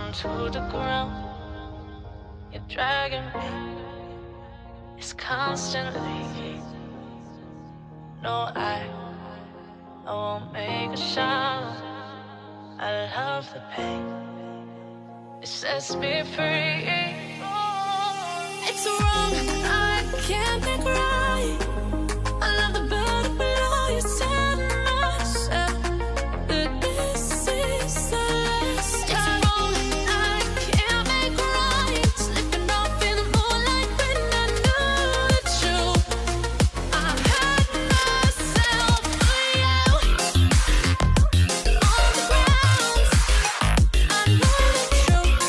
down to the ground. You're dragging me. It's constantly. No, I won't make a sound. I love the pain. It sets me free. It's wrong, I can't think right. I love the bird below you said myself. That this is the last time. It's wrong, I can't make right. Slipping off in the moonlight when I knew the truth. I hurt myself for you. On the ground, I know the truth.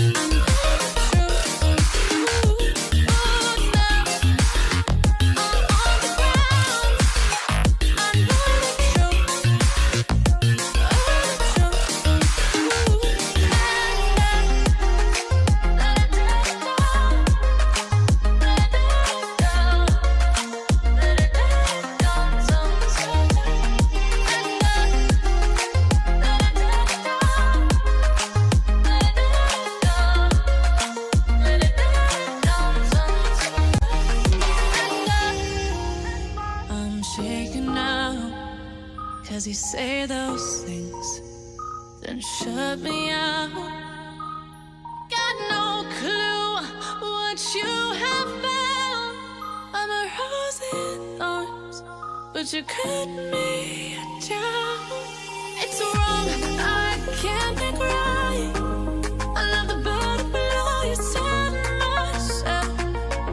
I know the truth. Oh, now I'm on the ground. I know the truth. I'm shaking now, 'cause you say those things, then shut me out. Got no clue what you have found. I'm a rose in thorns, but you cut me down. It's wrong, I can't think right. I love the bird below you said myself.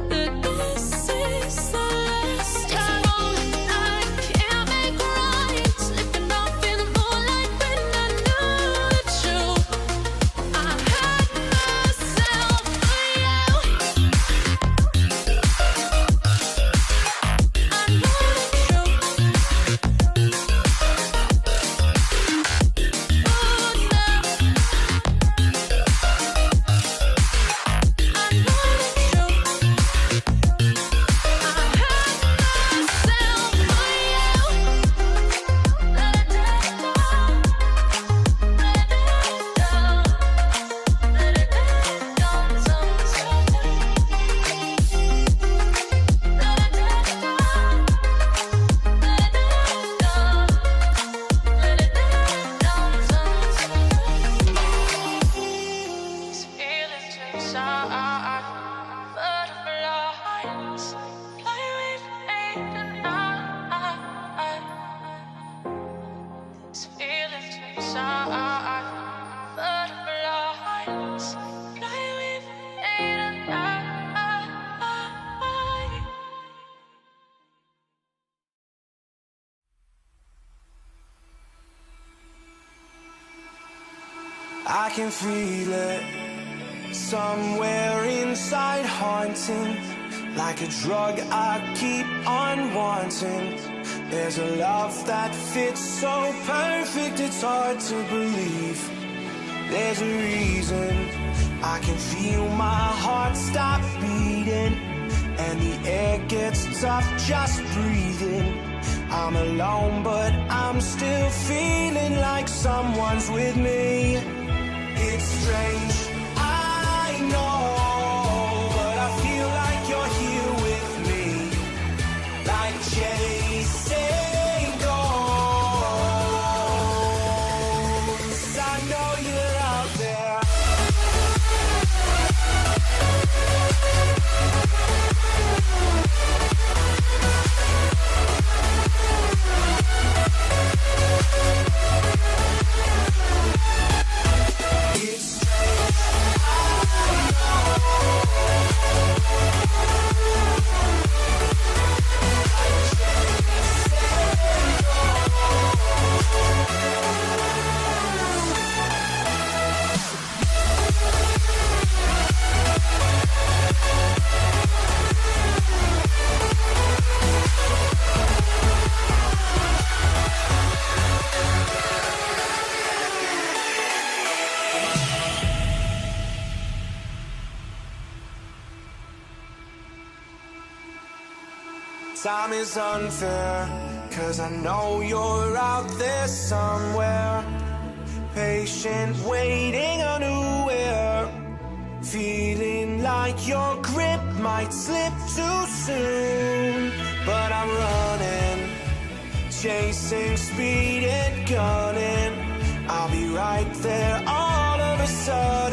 That this is the last time. It's wrong, I can't make right. Slipping off in the moonlight when I knew the truth. I hurt myself for you. I know the truth. Oh, now I know the I can feel it somewhere inside, haunting like a drug I keep on wanting. There's a love that fits so perfect, it's hard to believe. There's a reason I can feel my heart stop beating, and the air gets tough just breathing. I'm alone, but I'm still feeling like someone's with me. It's strange, I know, but I feel like you're here with me, like chasing ghosts. I know you're out there. Time is unfair, 'cause I know you're out there somewhere. Patient, waiting unaware, feeling like your grip might slip too soon. But I'm running, chasing speed and gunning. I'll be right there all of a sudden.